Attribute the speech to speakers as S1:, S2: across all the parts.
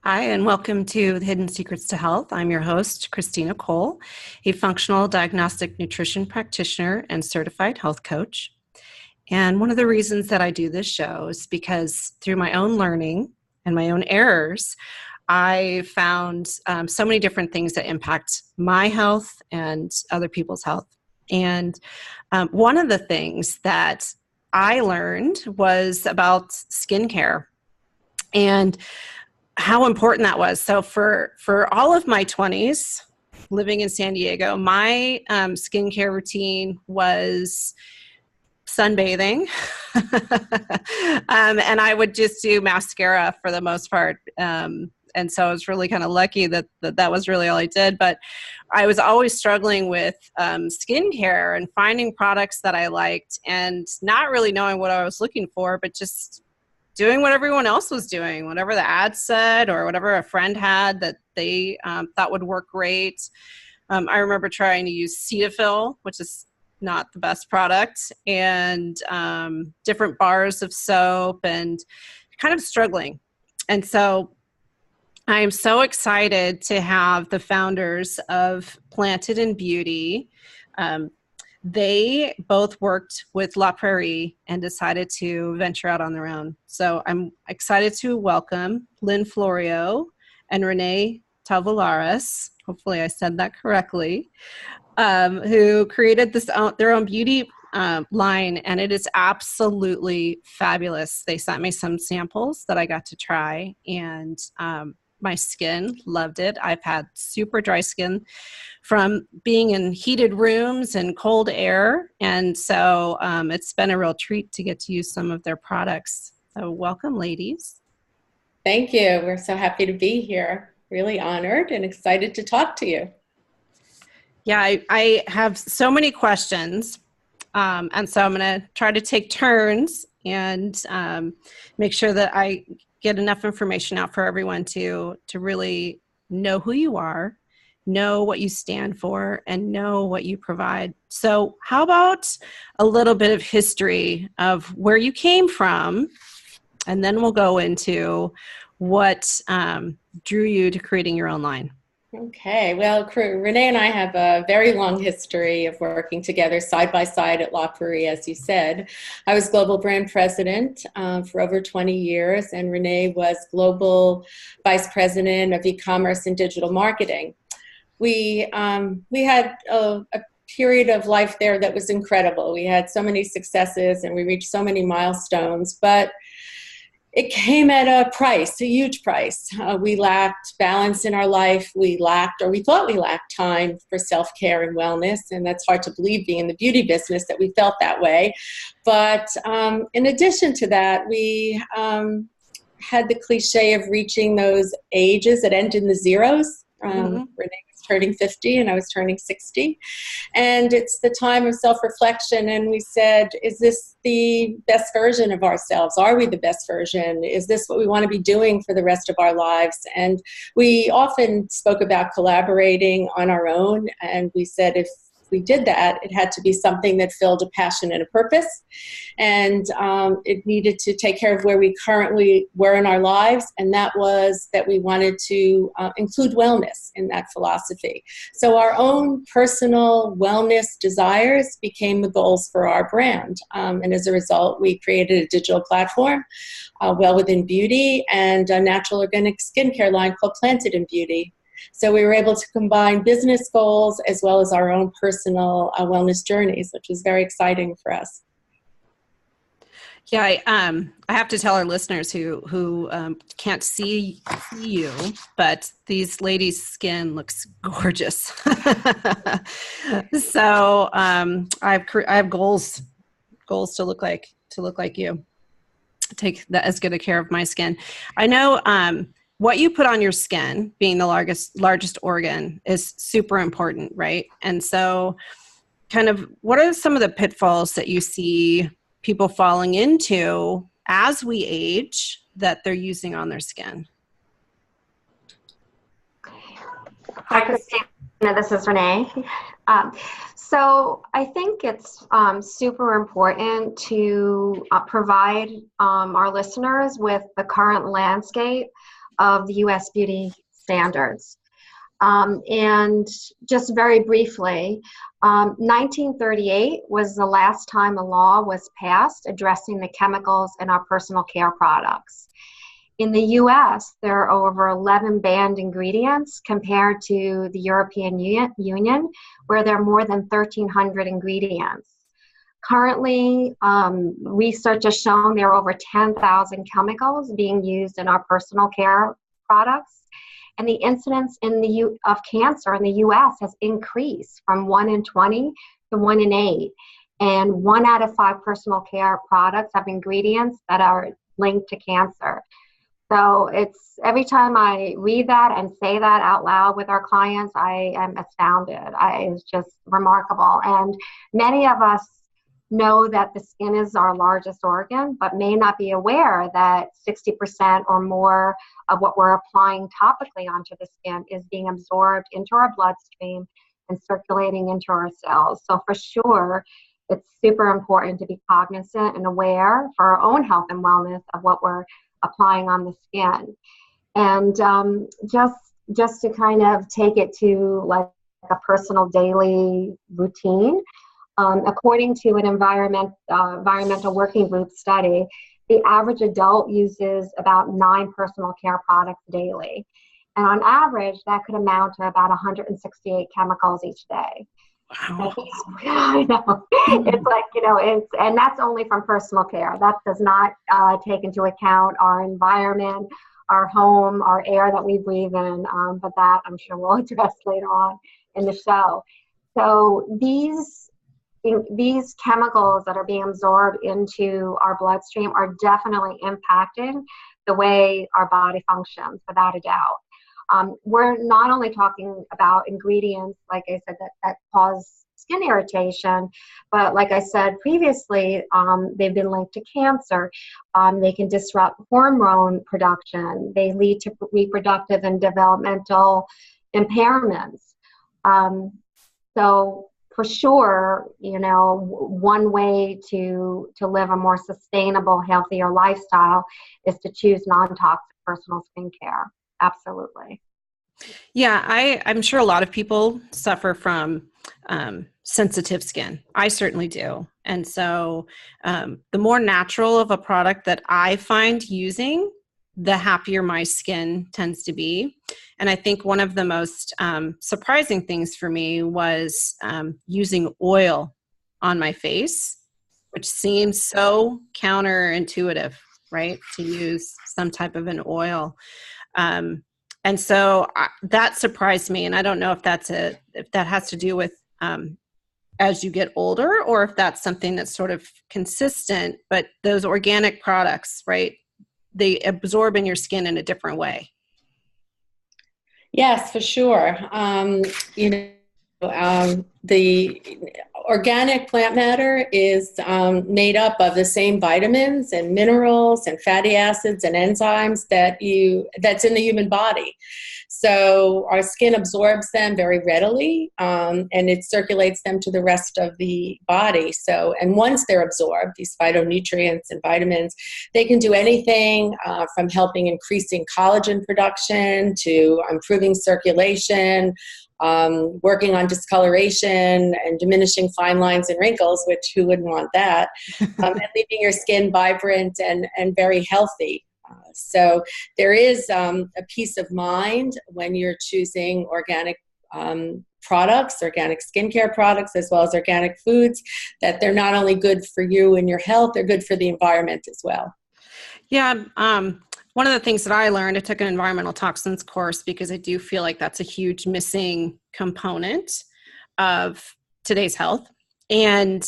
S1: Hi, and welcome to the Hidden Secrets to Health. I'm your host, Christina Cole, a functional diagnostic nutrition practitioner and certified health coach. And one of the reasons that I do this show is because through my own learning and my own errors, I found so many different things that impact my health and other people's health. And one of the things that I learned was about skincare and how important that was. So for all of my 20s, living in San Diego, my skincare routine was sunbathing. And I would just do mascara for the most part. And so I was really kind of lucky that was really all I did. But I was always struggling with skincare and finding products that I liked and not really knowing what I was looking for, but just doing what everyone else was doing, whatever the ad said or whatever a friend had that they thought would work great. I remember trying to use Cetaphil, which is not the best product, and different bars of soap and kind of struggling. And so I am so excited to have the founders of Planted in Beauty. They both worked with Prairie and decided to venture out on their own. So I'm excited to welcome Lynne Florio and Renee Tavoularis, hopefully I said that correctly, who created their own beauty line, and it is absolutely fabulous. They sent me some samples that I got to try, and my skin loved it. I've had super dry skin from being in heated rooms and cold air. And so it's been a real treat to get to use some of their products. So welcome, ladies.
S2: Thank you. We're so happy to be here. Really honored and excited to talk to you.
S1: Yeah, I have so many questions. And so I'm going to try to take turns and make sure that I get enough information out for everyone to really know who you are, know what you stand for, and know what you provide. So how about a little bit of history of where you came from, and then we'll go into what drew you to creating your own line.
S2: Okay, well, Renee and I have a very long history of working together side by side at Prairie, as you said. I was global brand president for over 20 years, and Renee was global vice president of e-commerce and digital marketing. We had a period of life there that was incredible. We had so many successes and we reached so many milestones, but it came at a price, a huge price. We lacked balance in our life. We thought we lacked time for self-care and wellness, and that's hard to believe being in the beauty business that we felt that way. But in addition to that, we had the cliche of reaching those ages that end in the zeros. Renee was turning 50 and I was turning 60. And it's the time of self-reflection. And we said, is this the best version of ourselves? Are we the best version? Is this what we want to be doing for the rest of our lives? And we often spoke about collaborating on our own. And we said, if we did that, it had to be something that filled a passion and a purpose. And it needed to take care of where we currently were in our lives. And that was that we wanted to include wellness in that philosophy. So our own personal wellness desires became the goals for our brand. And as a result, we created a digital platform, Well Within Beauty, and a natural organic skincare line called Planted in Beauty. So we were able to combine business goals as well as our own personal wellness journeys, which was very exciting for us.
S1: Yeah, I have to tell our listeners who can't see you, but these ladies' skin looks gorgeous. So I have goals to look like you. Take as good a care of my skin. I know. What you put on your skin, being the largest organ, is super important, right? And so kind of what are some of the pitfalls that you see people falling into as we age that they're using on their skin?
S3: Hi, Christina. This is Renee. So I think it's super important to provide our listeners with the current landscape of the U.S. beauty standards. And just very briefly, 1938 was the last time a law was passed addressing the chemicals in our personal care products. In the US, there are over 11 banned ingredients compared to the European Union, where there are more than 1,300 ingredients. Currently, research has shown there are over 10,000 chemicals being used in our personal care products, and the incidence of cancer in the US has increased from 1 in 20 to 1 in 8. And 1 out of 5 personal care products have ingredients that are linked to cancer. So it's every time I read that and say that out loud with our clients, I am astounded. It's just remarkable. And many of us know that the skin is our largest organ, but may not be aware that 60% or more of what we're applying topically onto the skin is being absorbed into our bloodstream and circulating into our cells. So for sure, it's super important to be cognizant and aware for our own health and wellness of what we're applying on the skin. And just to kind of take it to like a personal daily routine, according to an environmental working group study, the average adult uses about 9 personal care products daily. And on average, that could amount to about 168 chemicals each day.
S1: Wow.
S3: I know. It's like, and that's only from personal care. That does not take into account our environment, our home, our air that we breathe in, but that I'm sure we'll address later on in the show. So these chemicals that are being absorbed into our bloodstream are definitely impacting the way our body functions, without a doubt. We're not only talking about ingredients, like I said, that cause skin irritation, but like I said previously, they've been linked to cancer. They can disrupt hormone production. They lead to reproductive and developmental impairments. So for sure, one way to live a more sustainable, healthier lifestyle is to choose non-toxic personal skincare. Absolutely.
S1: Yeah, I'm sure a lot of people suffer from sensitive skin. I certainly do. And so the more natural of a product that I find using, the happier my skin tends to be. And I think one of the most surprising things for me was using oil on my face, which seems so counterintuitive, right? To use some type of an oil. And so that surprised me. And I don't know if if that has to do with as you get older, or if that's something that's sort of consistent, but those organic products, right? They absorb in your skin in a different way.
S2: Yes, for sure. The organic plant matter is made up of the same vitamins and minerals and fatty acids and enzymes that's in the human body. So our skin absorbs them very readily, and it circulates them to the rest of the body. So, and once they're absorbed, these phytonutrients and vitamins, they can do anything from helping increasing collagen production to improving circulation, working on discoloration and diminishing fine lines and wrinkles, which who wouldn't want that, and leaving your skin vibrant and very healthy. So there is a peace of mind when you're choosing organic products, organic skincare products, as well as organic foods, that they're not only good for you and your health, they're good for the environment as well.
S1: Yeah. One of the things that I learned, I took an environmental toxins course because I do feel like that's a huge missing component of today's health. And,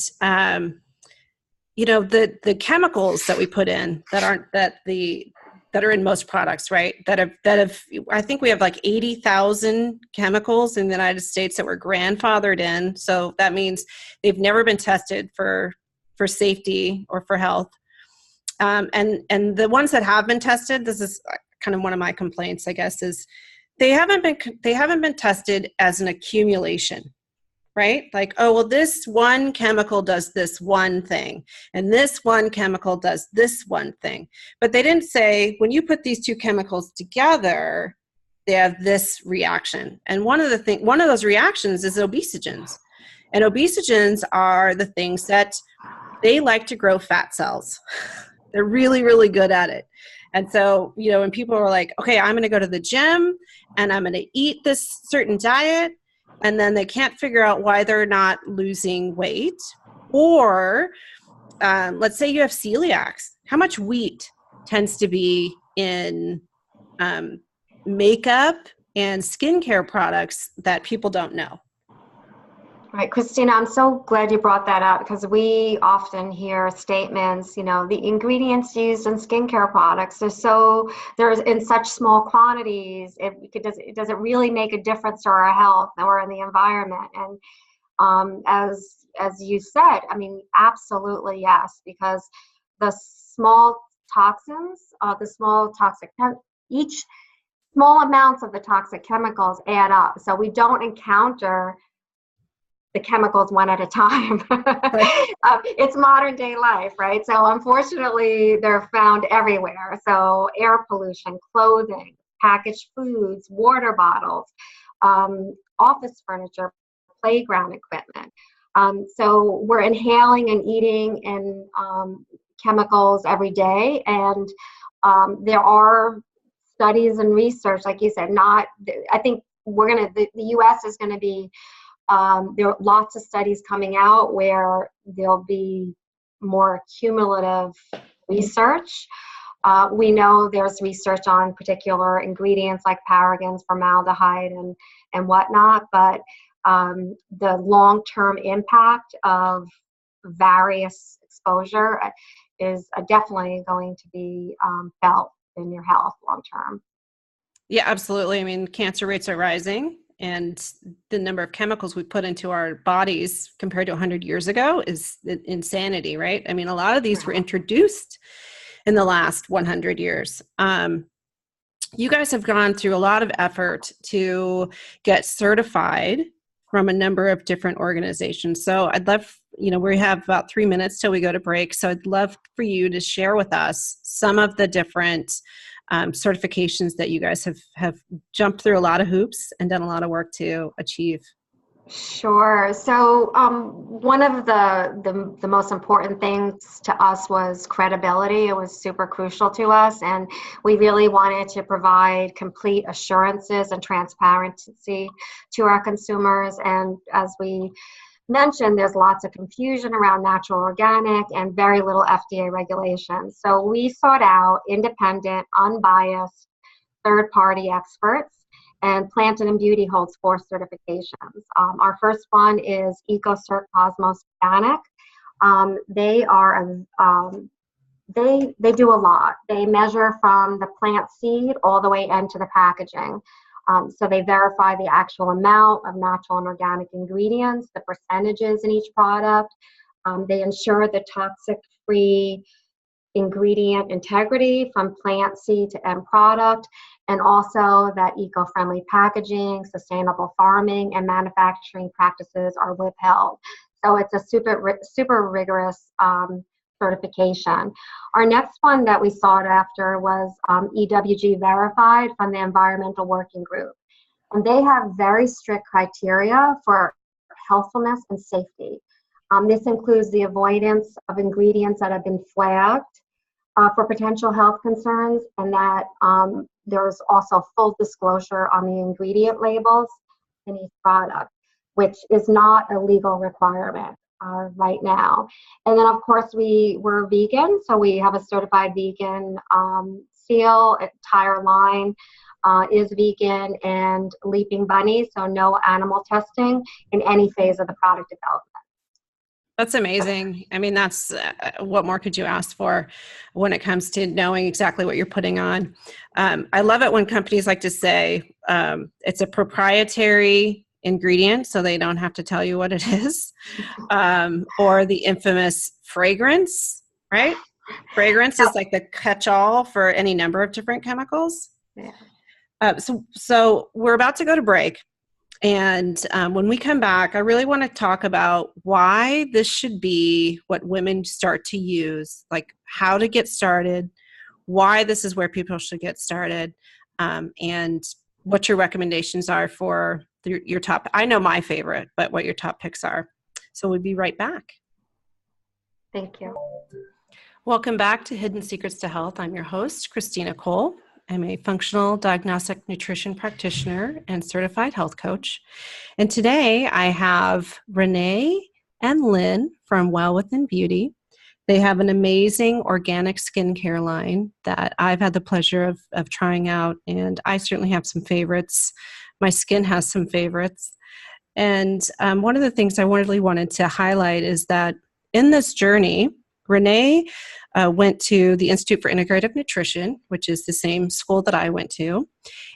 S1: the chemicals that we put in that are in most products, right? That have, I think we have like 80,000 chemicals in the United States that were grandfathered in. So that means they've never been tested for safety or for health. And the ones that have been tested, this is kind of one of my complaints, I guess, is they haven't been tested as an accumulation. right? Like, oh, well, this one chemical does this one thing, and this one chemical does this one thing. But they didn't say, when you put these two chemicals together, they have this reaction. And one of those reactions is obesogens. And obesogens are the things that they like to grow fat cells. They're really, really good at it. And so, when people are like, okay, I'm going to go to the gym and I'm going to eat this certain diet, and then they can't figure out why they're not losing weight. Or let's say you have celiacs. How much wheat tends to be in makeup and skincare products that people don't know?
S3: Right, Christina, I'm so glad you brought that up, because we often hear statements, the ingredients used in skincare products they're in such small quantities. Does it really make a difference to our health or in the environment? And as you said, I mean, absolutely yes, because the small toxins, each small amounts of the toxic chemicals add up. So we don't encounter the chemicals one at a time.
S1: Right.
S3: It's modern day life, right? So unfortunately, they're found everywhere. So air pollution, clothing, packaged foods, water bottles, office furniture, playground equipment. So we're inhaling and eating in chemicals every day. And there are studies and research, like you said, I think the US is going to be, there are lots of studies coming out where there'll be more cumulative research. We know there's research on particular ingredients like parabens, formaldehyde, and whatnot, but the long-term impact of various exposure is definitely going to be felt in your health long-term.
S1: Yeah, absolutely. I mean, cancer rates are rising, and the number of chemicals we put into our bodies compared to 100 years ago is insanity, right? I mean, a lot of these were introduced in the last 100 years. You guys have gone through a lot of effort to get certified from a number of different organizations. So I'd love, we have about 3 minutes till we go to break. So I'd love for you to share with us some of the different certifications that you guys have jumped through a lot of hoops and done a lot of work to achieve.
S3: Sure. So one of the most important things to us was credibility. It was super crucial to us, and we really wanted to provide complete assurances and transparency to our consumers. And as we mentioned, there's lots of confusion around natural organic and very little FDA regulation. So we sought out independent, unbiased, third-party experts, and Plant and Beauty holds 4 certifications. Our first one is EcoCert Cosmos Organic. They do a lot. They measure from the plant seed all the way into the packaging. So they verify the actual amount of natural and organic ingredients, the percentages in each product. They ensure the toxic-free ingredient integrity from plant seed to end product, and also that eco-friendly packaging, sustainable farming, and manufacturing practices are withheld. So it's a super rigorous certification. Our next one that we sought after was EWG verified from the Environmental Working Group. And they have very strict criteria for healthfulness and safety. This includes the avoidance of ingredients that have been flagged for potential health concerns, and that there's also full disclosure on the ingredient labels in each product, which is not a legal requirement right now. And then, of course, we're vegan, so we have a certified vegan seal. Entire line is vegan and Leaping Bunny, so no animal testing in any phase of the product development.
S1: That's amazing. I mean, that's what more could you ask for when it comes to knowing exactly what you're putting on. I love it when companies like to say it's a proprietary ingredient, so they don't have to tell you what it is, or the infamous fragrance, right? Fragrance is like the catch-all for any number of different chemicals.
S3: Yeah.
S1: So we're about to go to break. And when we come back, I really want to talk about why this should be what women start to use, like how to get started, why this is where people should get started, and what your recommendations are for your top. I know my favorite, but what your top picks are. So we'll be right back.
S3: Thank you.
S1: Welcome back to Hidden Secrets to Health. I'm your host, Christina Cole. I'm a functional diagnostic nutrition practitioner and certified health coach. And today I have Renee and Lynne from Well Within Beauty. They have an amazing organic skincare line that I've had the pleasure of trying out, and I certainly have some favorites. My skin has some favorites. And one of the things I really wanted to highlight is that in this journey, Renee went to the Institute for Integrative Nutrition, which is the same school that I went to,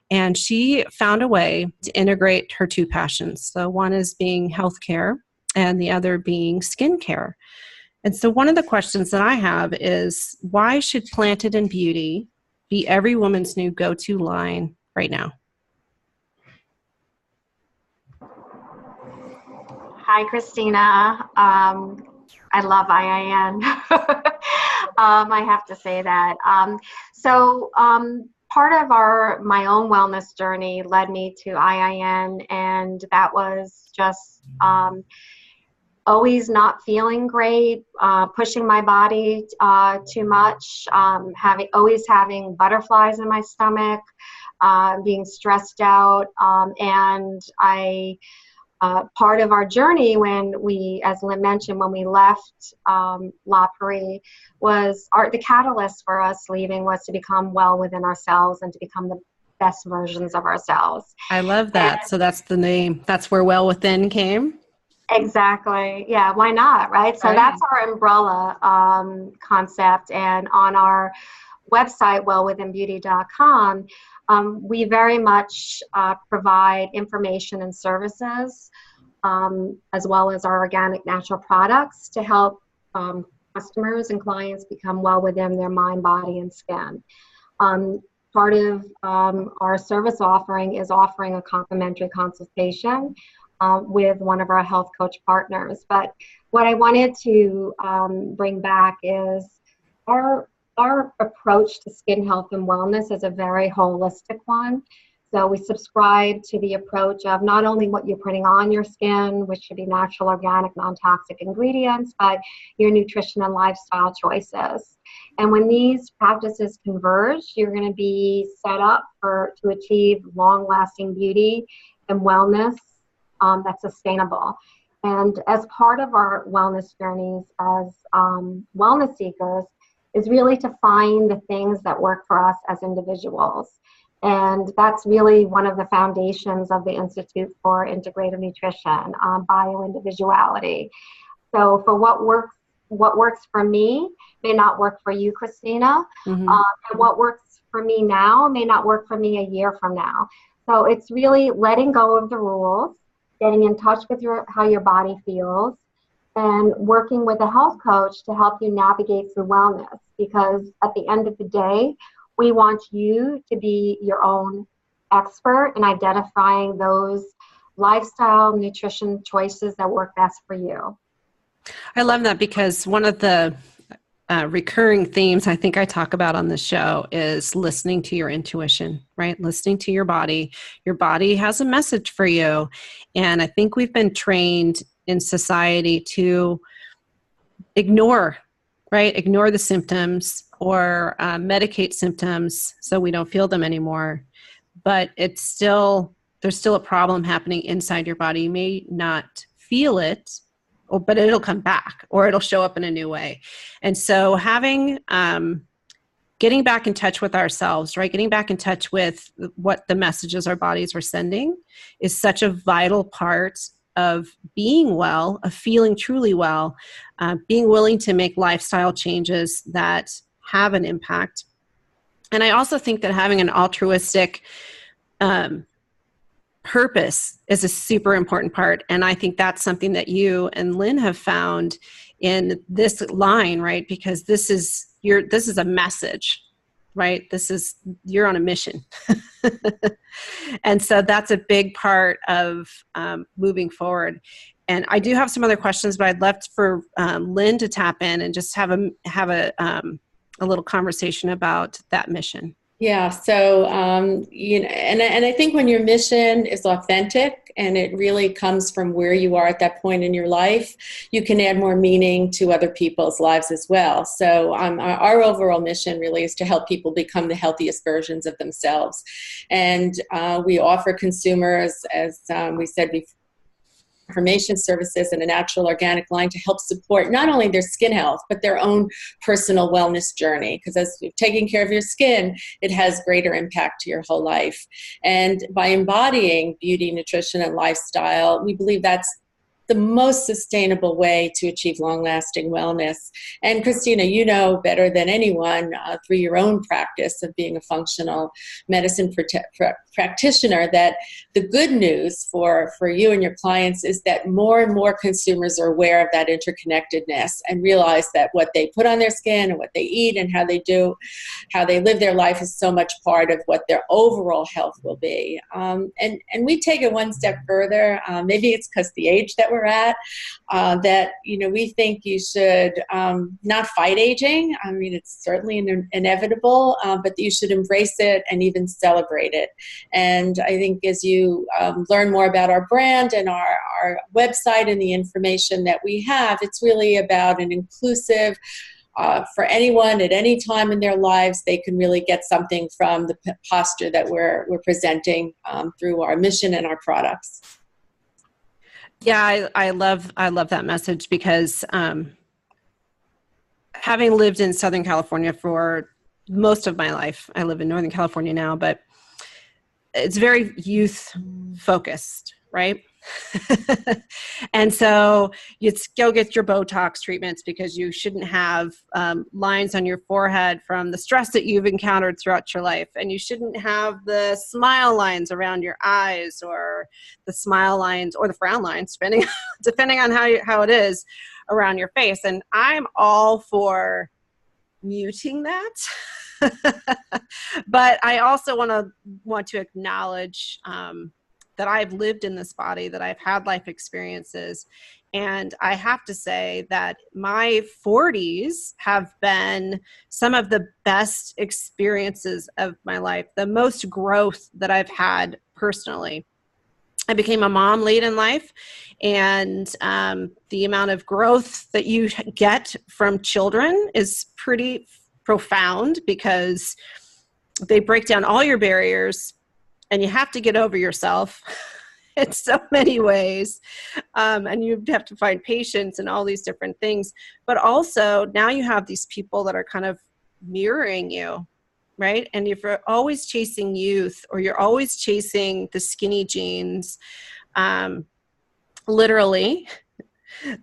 S1: and she found a way to integrate her two passions. So one is being healthcare and the other being skincare. And so one of the questions that I have is, why should Planted in Beauty be every woman's new go-to line right now?
S3: Hi, Christina. I love IIN. I have to say that. Part of my own wellness journey led me to IIN, and that was just always not feeling great, pushing my body too much, always having butterflies in my stomach, being stressed out, and part of our journey when we, as Lynne mentioned, when we left La Prairie, the catalyst for us leaving was to become well within ourselves and to become the best versions of ourselves.
S1: I love that. So that's the name. That's where Well Within came?
S3: Exactly. Yeah, why not, right? So that's our umbrella concept. And on our website, wellwithinbeauty.com, we very much provide information and services, as well as our organic natural products to help customers and clients become well within their mind, body, and skin. Part of our service offering is offering a complimentary consultation with one of our health coach partners. But what I wanted to bring back is our approach to skin health and wellness is a very holistic one. So we subscribe to the approach of not only what you're putting on your skin, which should be natural, organic, non-toxic ingredients, but your nutrition and lifestyle choices. And when these practices converge, you're going to be set up to achieve long-lasting beauty and wellness that's sustainable. And as part of our wellness journeys as wellness seekers, is really to find the things that work for us as individuals. And that's really one of the foundations of the Institute for Integrative Nutrition, bioindividuality. So for what works for me may not work for you, Christina. Mm-hmm. And what works for me now may not work for me a year from now. So it's really letting go of the rules, getting in touch with how your body feels, and working with a health coach to help you navigate through wellness. Because at the end of the day, we want you to be your own expert in identifying those lifestyle nutrition choices that work best for you.
S1: I love that, because one of the recurring themes I think I talk about on the show is listening to your intuition, right? Listening to your body. Your body has a message for you. And I think we've been trained in society to ignore the symptoms or medicate symptoms so we don't feel them anymore. But there's still a problem happening inside your body. You may not feel it, but it'll come back, or it'll show up in a new way. And so getting back in touch with ourselves, right? Getting back in touch with what the messages our bodies are sending is such a vital part of being well, of feeling truly well, being willing to make lifestyle changes that have an impact. And I also think that having an altruistic purpose is a super important part. And I think that's something that you and Lynne have found in this line, right? Because this is a message. right? You're on a mission. And so that's a big part of moving forward. And I do have some other questions, but I'd love for Lynne to tap in and just have a little conversation about that mission.
S2: Yeah, so, and I think when your mission is authentic and it really comes from where you are at that point in your life, you can add more meaning to other people's lives as well. So our overall mission really is to help people become the healthiest versions of themselves. And we offer consumers, as we said before, information services and a natural organic line to help support not only their skin health, but their own personal wellness journey. Because as you're taking care of your skin, it has greater impact to your whole life. And by embodying beauty, nutrition, and lifestyle, we believe that's the most sustainable way to achieve long-lasting wellness. And Christina, you know better than anyone through your own practice of being a functional medicine practitioner that the good news for you and your clients is that more and more consumers are aware of that interconnectedness and realize that what they put on their skin and what they eat and how they live their life is so much part of what their overall health will be. And we take it one step further. Maybe it's because the age that we're at, that, we think you should not fight aging. I mean, it's certainly inevitable, but you should embrace it and even celebrate it. And I think as you learn more about our brand and our website and the information that we have, it's really about an inclusive, for anyone at any time in their lives, they can really get something from the posture that we're presenting through our mission and our products.
S1: Yeah, I love that message because having lived in Southern California for most of my life, I live in Northern California now, but it's very youth focused, right? And so you go get your Botox treatments because you shouldn't have lines on your forehead from the stress that you've encountered throughout your life. And you shouldn't have the smile lines around your eyes or the smile lines or the frown lines, depending on how it is around your face. And I'm all for muting that. But I also want to acknowledge that I've lived in this body, that I've had life experiences. And I have to say that my 40s have been some of the best experiences of my life, the most growth that I've had personally. I became a mom late in life, and the amount of growth that you get from children is pretty profound because they break down all your barriers and you have to get over yourself in so many ways. And you have to find patience and all these different things. But also now you have these people that are kind of mirroring you, right? And if you're always chasing youth or you're always chasing the skinny jeans, literally,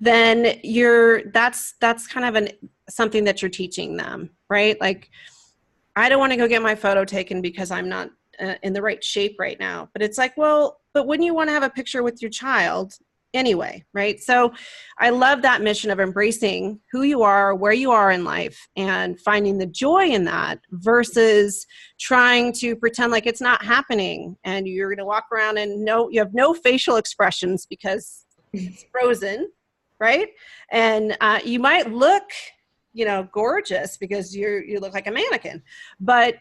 S1: then that's kind of something that you're teaching them, right? Like, I don't want to go get my photo taken because I'm not in the right shape right now. But it's like, well, but wouldn't you want to have a picture with your child anyway, right? So I love that mission of embracing who you are, where you are in life, and finding the joy in that versus trying to pretend like it's not happening. And you're going to walk around and you have no facial expressions because it's frozen, right? And you might look, gorgeous because you look like a mannequin, but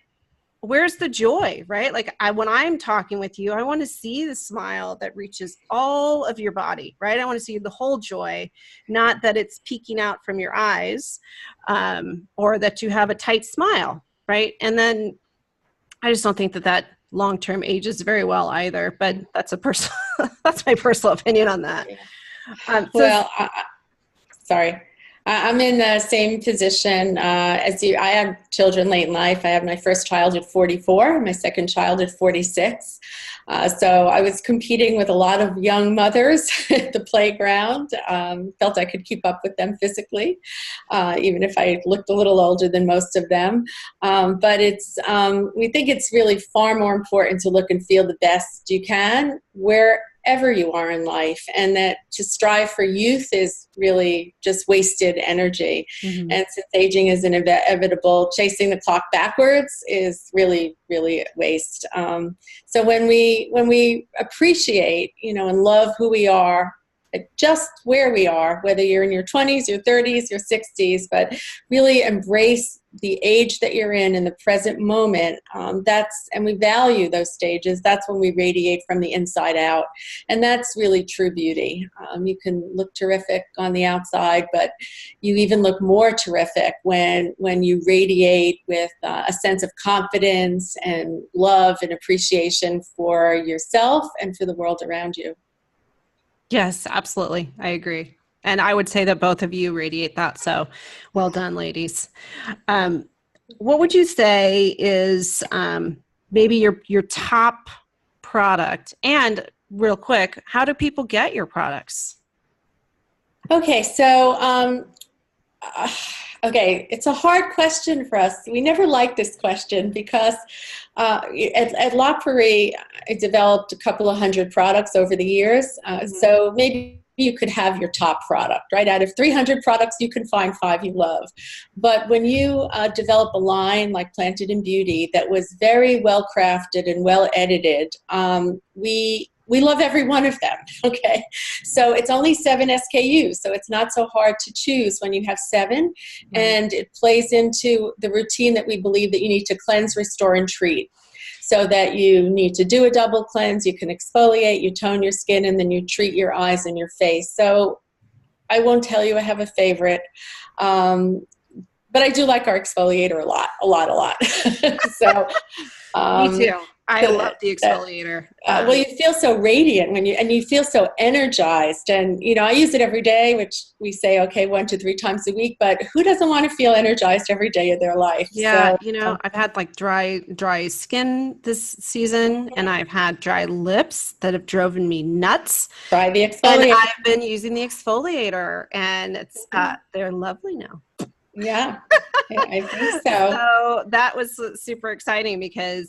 S1: where's the joy, right? Like when I'm talking with you, I want to see the smile that reaches all of your body, right? I want to see the whole joy, not that it's peeking out from your eyes, or that you have a tight smile, right? And then I just don't think that long-term ages very well either, but that's that's my personal opinion on that.
S2: Sorry. I'm in the same position as you. I have children late in life. I had my first child at 44, my second child at 46. So I was competing with a lot of young mothers at the playground. Felt I could keep up with them physically, even if I looked a little older than most of them. But we think it's really far more important to look and feel the best you can wherever you are in life, and that to strive for youth is really just wasted energy.
S1: Mm-hmm.
S2: And since aging is inevitable, chasing the clock backwards is really, really a waste. So when we appreciate, and love who we are, just where we are, whether you're in your 20s, your 30s, your 60s, but really embrace the age that you're in the present moment. And we value those stages. That's when we radiate from the inside out. And that's really true beauty. You can look terrific on the outside, but you even look more terrific when you radiate with a sense of confidence and love and appreciation for yourself and for the world around you.
S1: Yes, absolutely. I agree. And I would say that both of you radiate that. So well done, ladies. What would you say is maybe your top product? And real quick, how do people get your products?
S2: Okay, so it's a hard question for us. We never liked this question because at La Prairie, I developed a couple of hundred products over the years. So maybe you could have your top product, right? Out of 300 products, you can find 5 you love. But when you develop a line like Planted in Beauty that was very well crafted and well edited, we love every one of them, okay? So it's only 7 SKUs, so it's not so hard to choose when you have 7, and it plays into the routine that we believe that you need to cleanse, restore, and treat. So that you need to do a double cleanse, you can exfoliate, you tone your skin, and then you treat your eyes and your face. So I won't tell you I have a favorite, but I do like our exfoliator a lot. So
S1: Me too. I love the exfoliator.
S2: Well, you feel so radiant when you feel so energized, and I use it every day, which we say 1 to 3 times a week. But who doesn't want to feel energized every day of their life?
S1: Yeah, so, I've had like dry skin this season, and I've had dry lips that have driven me nuts.
S2: Try the exfoliator.
S1: And I've been using the exfoliator, and it's they're lovely now.
S2: Yeah, I think so.
S1: So that was super exciting because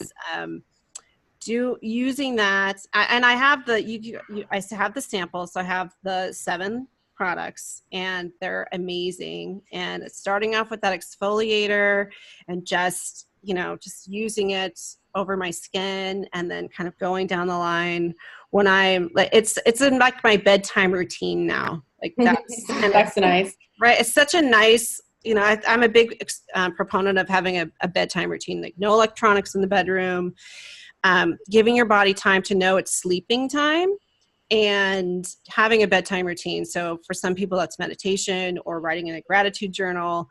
S1: using that, and I have I have the sample, so I have the 7 products, and they're amazing. And it's starting off with that exfoliator, and just using it over my skin, and then kind of going down the line when I'm like, it's in like my bedtime routine now. Like that's
S2: nice,
S1: right? It's such a nice. I'm a big proponent of having a bedtime routine, like no electronics in the bedroom, giving your body time to know it's sleeping time, and having a bedtime routine. So for some people, that's meditation or writing in a gratitude journal,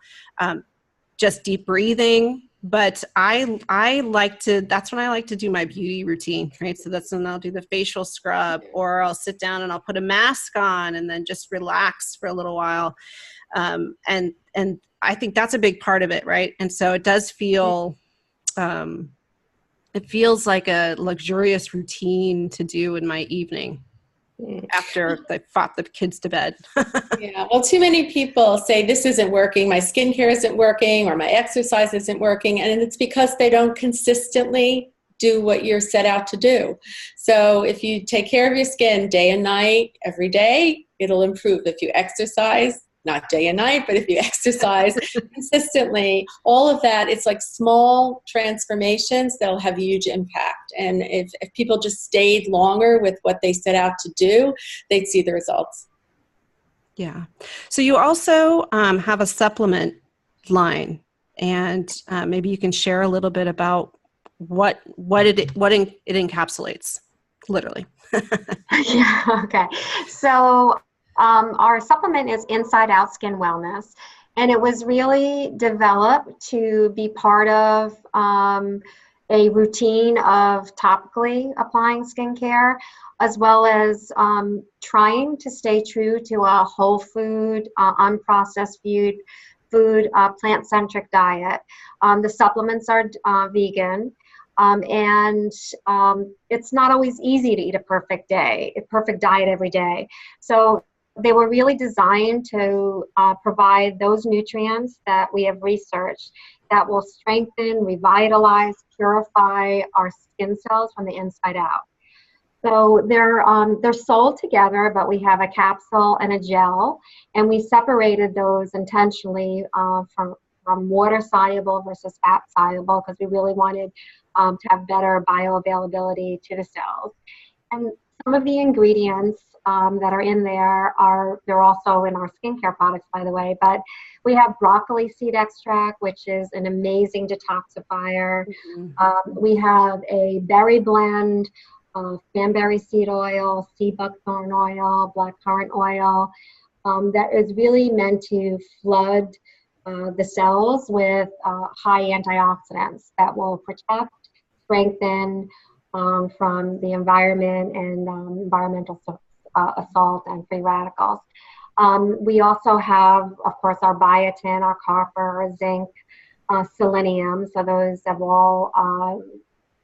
S1: just deep breathing. But I like to, that's when I like to do my beauty routine, right? So that's when I'll do the facial scrub, or I'll sit down and I'll put a mask on and then just relax for a little while. And I think that's a big part of it, right? And so it does feel, it feels like a luxurious routine to do in my evening after I fought the kids to bed.
S2: Yeah, well, too many people say this isn't working, my skincare isn't working, or my exercise isn't working, and it's because they don't consistently do what you're set out to do. So if you take care of your skin day and night, every day, it'll improve. If you exercise, not day and night, but if you exercise consistently, all of that, it's like small transformations that'll have huge impact. And if people just stayed longer with what they set out to do, they'd see the results.
S1: Yeah. So you also have a supplement line, and maybe you can share a little bit about what it encapsulates, literally.
S3: Yeah. Okay. So our supplement is Inside Out Skin Wellness, and it was really developed to be part of a routine of topically applying skincare, as well as trying to stay true to a whole food, unprocessed food, plant-centric diet. The supplements are vegan. And it's not always easy to eat a perfect diet every day. So they were really designed to provide those nutrients that we have researched that will strengthen, revitalize, purify our skin cells from the inside out. So they're sold together, but we have a capsule and a gel, and we separated those intentionally from water soluble versus fat soluble because we really wanted to have better bioavailability to the cells. And some of the ingredients that are in there they're also in our skincare products, by the way, but we have broccoli seed extract, which is an amazing detoxifier.
S1: Mm-hmm.
S3: We have a berry blend, cranberry seed oil, sea buckthorn oil, blackcurrant oil, that is really meant to flood the cells with high antioxidants that will protect, strengthen from the environment and environmental assault and free radicals. We also have, of course, our biotin, our copper, our zinc, selenium. So those have all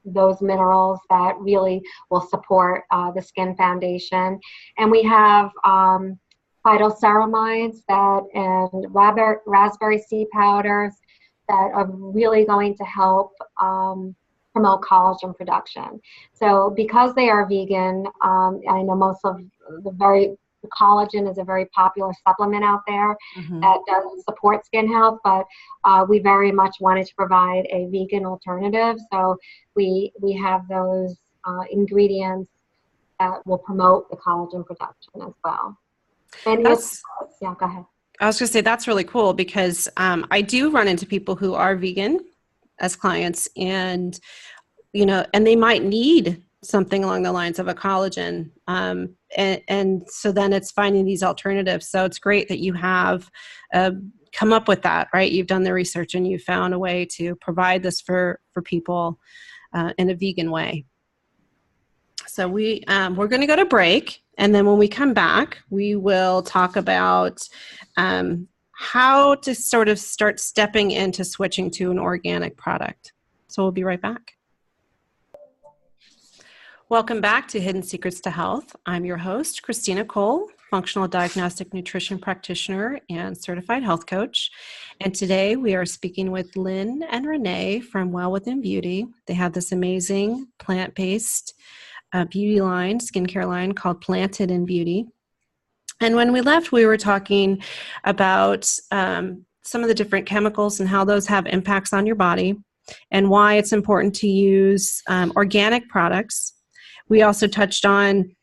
S3: those minerals that really will support the skin foundation. And we have phytoceramides and raspberry seed powders that are really going to help promote collagen production. So because they are vegan, I know most of the collagen is a very popular supplement out there that does support skin health, but we very much wanted to provide a vegan alternative. So we have those ingredients that will promote the collagen production as well. And yeah, go ahead.
S1: I was going to say that's really cool because I do run into people who are vegan as clients, and and they might need something along the lines of a collagen, and so then it's finding these alternatives. So it's great that you have come up with that, right? You've done the research and you found a way to provide this for people in a vegan way. So we're going to go to break, and then when we come back, we will talk about how to sort of start stepping into switching to an organic product. So we'll be right back. Welcome back to Hidden Secrets to Health. I'm your host, Christina Cole, functional diagnostic nutrition practitioner and certified health coach. And today we are speaking with Lynne and Renee from Well Within Beauty. They have this amazing plant-based beauty line, skincare line called Planted in Beauty. And when we left, we were talking about some of the different chemicals and how those have impacts on your body and why it's important to use organic products. We also touched on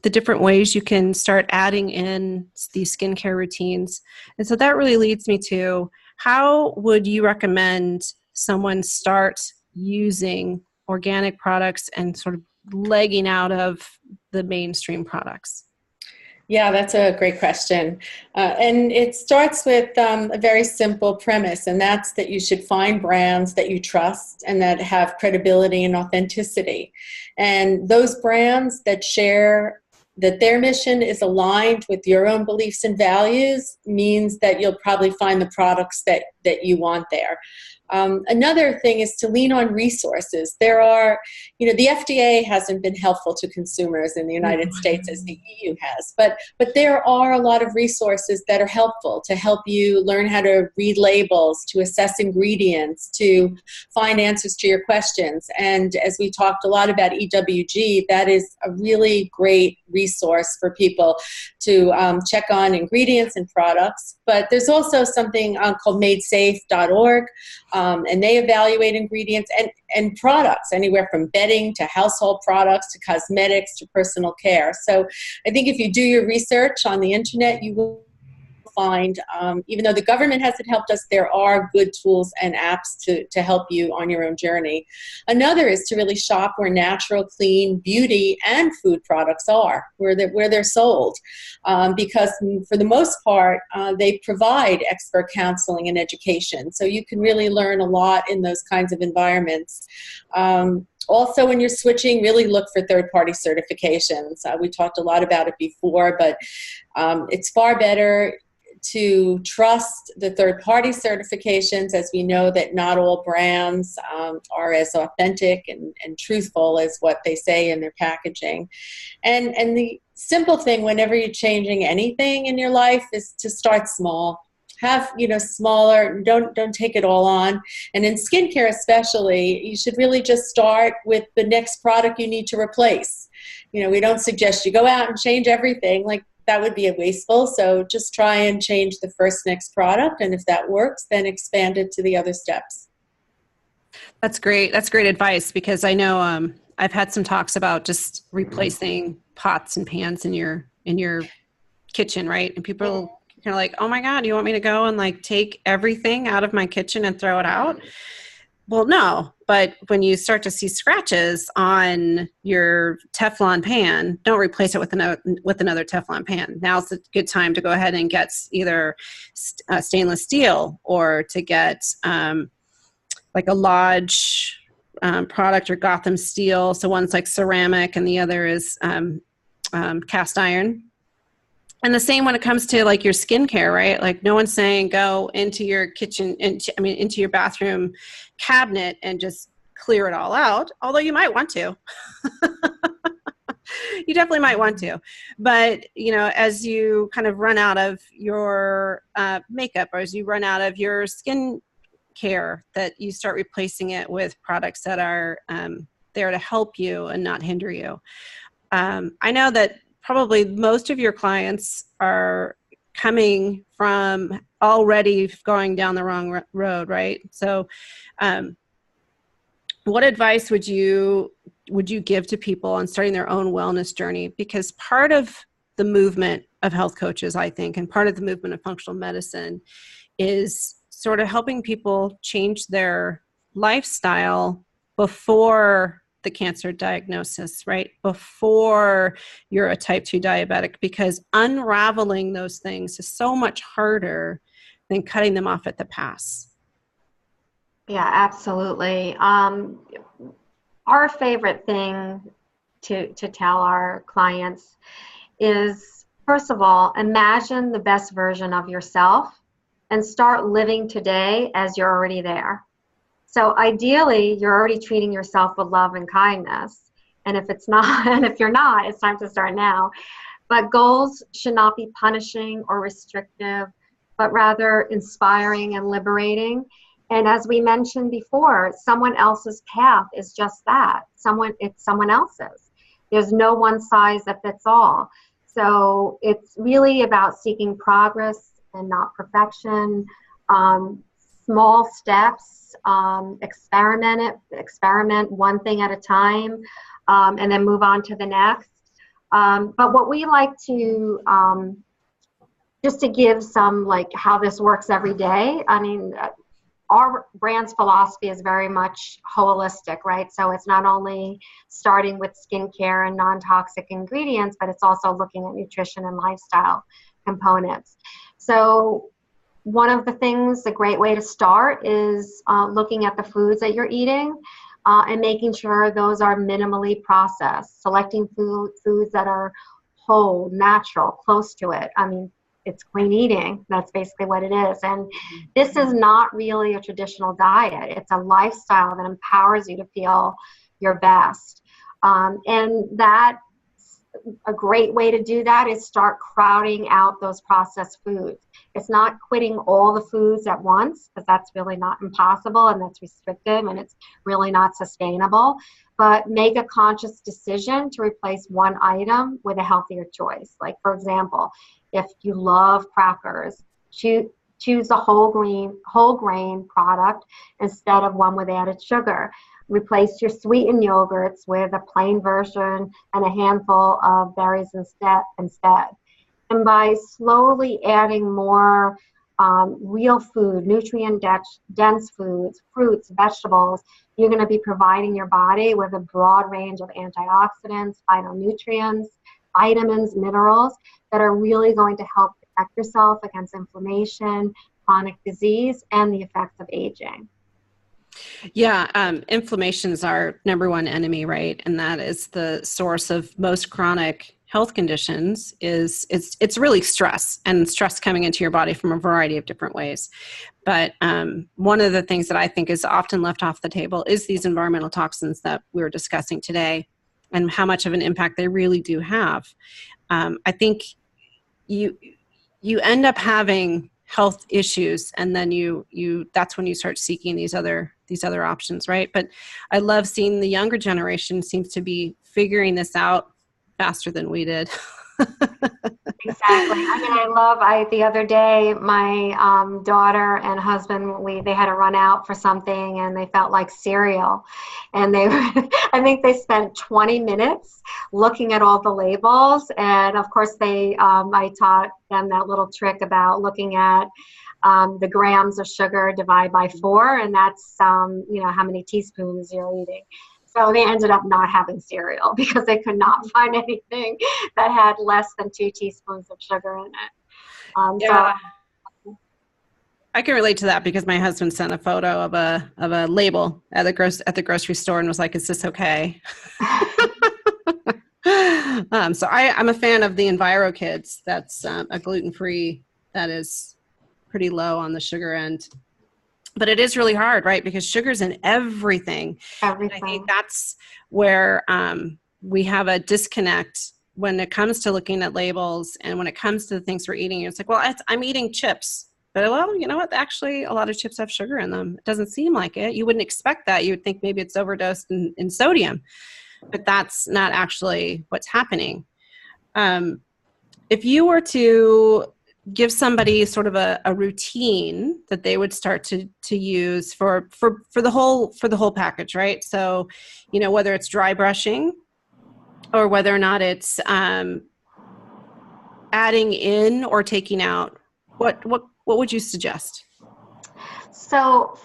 S1: the different ways you can start adding in these skincare routines. And so that really leads me to, how would you recommend someone start using organic products and sort of legging out of the mainstream products?
S2: Yeah, that's a great question. And it starts with a very simple premise, and that's that you should find brands that you trust and that have credibility and authenticity. And those brands that share that their mission is aligned with your own beliefs and values means that you'll probably find the products that you want there. Another thing is to lean on resources. There are, the FDA hasn't been helpful to consumers in the United States as the EU has, but there are a lot of resources that are helpful to help you learn how to read labels, to assess ingredients, to find answers to your questions. And as we talked a lot about EWG, that is a really great resource for people to check on ingredients and products. But there's also something called madesafe.org. And they evaluate ingredients and products, anywhere from bedding to household products to cosmetics to personal care. So I think if you do your research on the internet, you will find, even though the government hasn't helped us, there are good tools and apps to help you on your own journey. Another is to really shop where natural, clean beauty and food products are, where they're sold, because for the most part, they provide expert counseling and education. So you can really learn a lot in those kinds of environments. Also, when you're switching, really look for third-party certifications. We talked a lot about it before, but it's far better to trust the third-party certifications, as we know that not all brands are as authentic and truthful as what they say in their packaging. And the simple thing whenever you're changing anything in your life is to start small. have, smaller, don't take it all on. And in skincare especially, you should really just start with the next product you need to replace. We don't suggest you go out and change everything. Like, that would be wasteful. So just try and change the next product. And if that works, then expand it to the other steps.
S1: That's great. That's great advice, because I know I've had some talks about just replacing pots and pans in your kitchen, right? And people kind of like, oh my God, you want me to go and like take everything out of my kitchen and throw it out? Well, no. But when you start to see scratches on your Teflon pan, don't replace it with another Teflon pan. Now's a good time to go ahead and get either stainless steel, or to get like a Lodge product, or Gotham steel. So one's like ceramic and the other is cast iron. And the same when it comes to like your skincare, right? Like, no one's saying go into your kitchen, into your bathroom cabinet and just clear it all out. Although you might want to. You definitely might want to. But, as you kind of run out of your makeup, or as you run out of your skin care, that you start replacing it with products that are there to help you and not hinder you. I know that probably most of your clients are coming from already going down the wrong road, right? So what advice would you give to people on starting their own wellness journey? Because part of the movement of health coaches, I think, and part of the movement of functional medicine is sort of helping people change their lifestyle before the cancer diagnosis, right? Before you're a type 2 diabetic, because unraveling those things is so much harder than cutting them off at the pass.
S3: Yeah, absolutely. Our favorite thing to tell our clients is, first of all, imagine the best version of yourself and start living today as you're already there. So ideally, you're already treating yourself with love and kindness. And if it's not, and if you're not, it's time to start now. But goals should not be punishing or restrictive, but rather inspiring and liberating. And as we mentioned before, someone else's path is just that. It's someone else's. There's no one size that fits all. So it's really about seeking progress and not perfection. Small steps, experiment one thing at a time, and then move on to the next. But what we like to, just to give some like how this works every day, I mean, our brand's philosophy is very much holistic, right? So it's not only starting with skincare and non-toxic ingredients, but it's also looking at nutrition and lifestyle components. So one of the things, a great way to start is looking at the foods that you're eating and making sure those are minimally processed, selecting foods that are whole, natural, close to it. I mean, it's clean eating. That's basically what it is. And this is not really a traditional diet. It's a lifestyle that empowers you to feel your best. And that a great way to do that is start crowding out those processed foods. It's not quitting all the foods at once, because that's really not impossible and that's restrictive and it's really not sustainable. But make a conscious decision to replace one item with a healthier choice. Like, for example, if you love crackers, choose a whole grain product instead of one with added sugar. Replace your sweetened yogurts with a plain version and a handful of berries instead. And by slowly adding more real food, nutrient-dense foods, fruits, vegetables, you're going to be providing your body with a broad range of antioxidants, phytonutrients, vitamins, minerals that are really going to help protect yourself against inflammation, chronic disease, and the effects of aging.
S1: Yeah, inflammation is our number one enemy, right? And that is the source of most chronic health conditions. It's really stress, and stress coming into your body from a variety of different ways. But one of the things that I think is often left off the table is these environmental toxins that we were discussing today, and how much of an impact they really do have. I think you end up having health issues, and then that's when you start seeking these other options, right? But I love seeing the younger generation seems to be figuring this out faster than we did.
S3: Exactly. The other day, my daughter and husband, they had to run out for something, and they felt like cereal. And I think they spent 20 minutes looking at all the labels. And of course, I taught them that little trick about looking at the grams of sugar divided by 4, and that's, how many teaspoons you're eating. So they ended up not having cereal because they could not find anything that had less than 2 teaspoons of sugar in it.
S1: Yeah. So I can relate to that because my husband sent a photo of a label at the grocery store and was like, "Is this okay?" So I'm a fan of the Enviro Kids. That's a gluten-free that is pretty low on the sugar end. But it is really hard, right? Because sugar's in everything. And I think that's where we have a disconnect when it comes to looking at labels and when it comes to the things we're eating. It's like, well, I'm eating chips. But, well, you know what? Actually, a lot of chips have sugar in them. It doesn't seem like it. You wouldn't expect that. You would think maybe it's overdosed in sodium. But that's not actually what's happening. If you were to give somebody sort of a routine that they would start to use for the whole package, right? So, whether it's dry brushing or whether or not it's adding in or taking out, what would you suggest?
S3: So,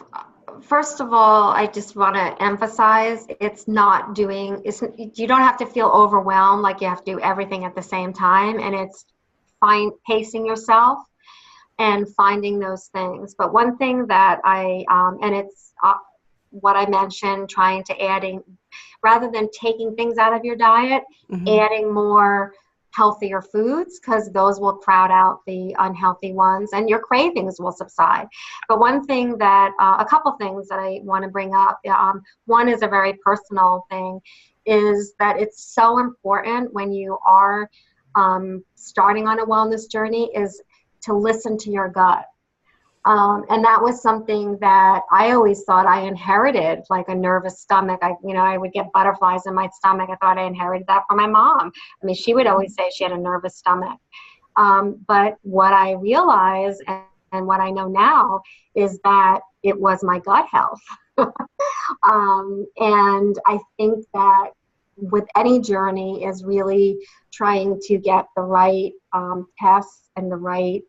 S3: first of all, I just want to emphasize you don't have to feel overwhelmed like you have to do everything at the same time, and it's pacing yourself and finding those things. But one thing that and it's what I mentioned, trying to adding, rather than taking things out of your diet, adding more healthier foods, because those will crowd out the unhealthy ones and your cravings will subside. But one thing that, a couple things that I want to bring up, one is a very personal thing, is that it's so important when you are starting on a wellness journey is to listen to your gut. And that was something that I always thought I inherited, like a nervous stomach. I would get butterflies in my stomach. I thought I inherited that from my mom. I mean, she would always say she had a nervous stomach. But what I realized and what I know now is that it was my gut health. And I think that with any journey is really trying to get the right tests and the right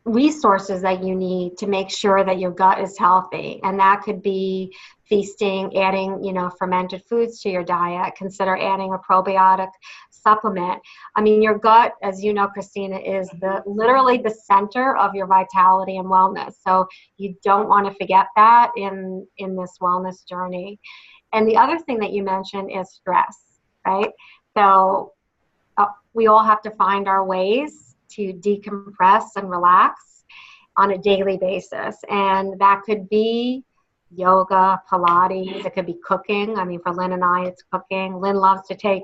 S3: resources that you need to make sure that your gut is healthy. And that could be feasting, adding, fermented foods to your diet. Consider adding a probiotic supplement. I mean, your gut, as you know, Christina, is literally the center of your vitality and wellness. So you don't want to forget that in this wellness journey. And the other thing that you mentioned is stress, right? So we all have to find our ways to decompress and relax on a daily basis. And that could be yoga, Pilates, it could be cooking. I mean, for Lynne and I, it's cooking. Lynne loves to take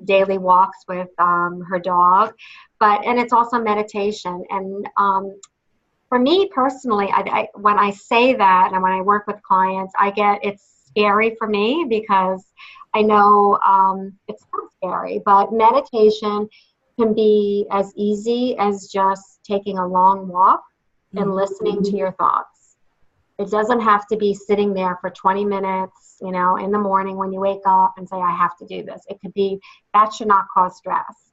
S3: daily walks with her dog, and it's also meditation. And for me personally, I when I say that and when I work with clients, it's scary for me because I know it's not scary, but meditation can be as easy as just taking a long walk and listening to your thoughts. It doesn't have to be sitting there for 20 minutes, in the morning when you wake up and say, I have to do this. It could be, that should not cause stress.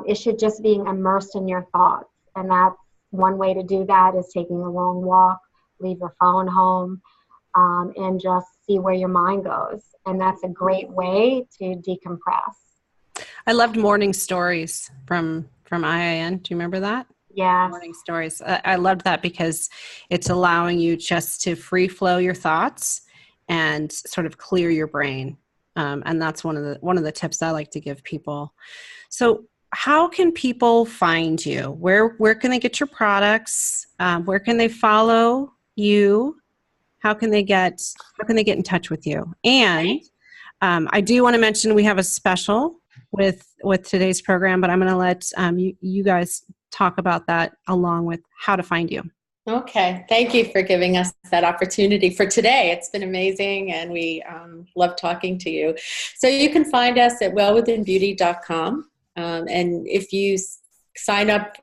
S3: It should just be immersed in your thoughts. And that's one way to do that is taking a long walk, leave your phone home, and just see where your mind goes. And that's a great way to decompress.
S1: I loved morning stories from IIN. Do you remember that?
S3: Yeah.
S1: Morning stories. I loved that because it's allowing you just to free flow your thoughts and sort of clear your brain. And that's one of the tips I like to give people. So how can people find you? Where can they get your products? Where can they follow you? How can they get in touch with you? And I do want to mention we have a special with today's program, but I'm going to let you guys talk about that along with how to find you.
S2: Okay. Thank you for giving us that opportunity for today. It's been amazing, and we love talking to you. So you can find us at wellwithinbeauty.com. And if you sign up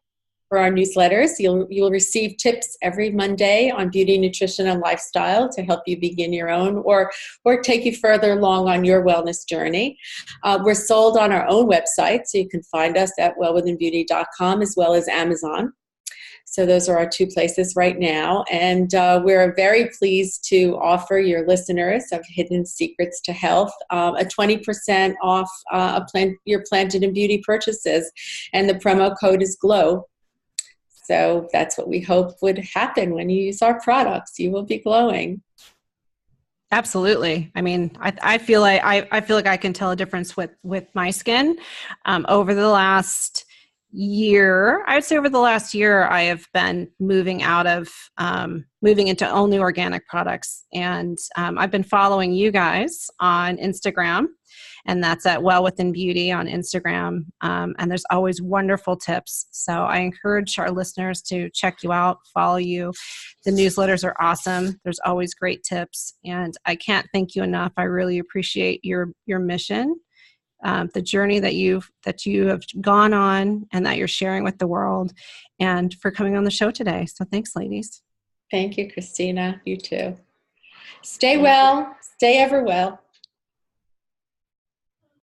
S2: for our newsletters, you'll receive tips every Monday on beauty, nutrition, and lifestyle to help you begin your own or take you further along on your wellness journey. We're sold on our own website, so you can find us at wellwithinbeauty.com as well as Amazon. So those are our two places right now. And we're very pleased to offer your listeners of Hidden Secrets to Health a 20% off your Planted in Beauty purchases. And the promo code is GLOW. So that's what we hope would happen when you use our products. You will be glowing.
S1: Absolutely. I mean, I feel like I can tell a difference with my skin. Over the last year, I would say over the last year, I have been moving into only organic products. And I've been following you guys on Instagram, and that's at Well Within Beauty on Instagram. And there's always wonderful tips. So I encourage our listeners to check you out, follow you. The newsletters are awesome. There's always great tips. And I can't thank you enough. I really appreciate your mission, the journey that you have gone on and that you're sharing with the world, and for coming on the show today. So thanks, ladies.
S2: Thank you, Christina. You too. Stay well. Stay ever well.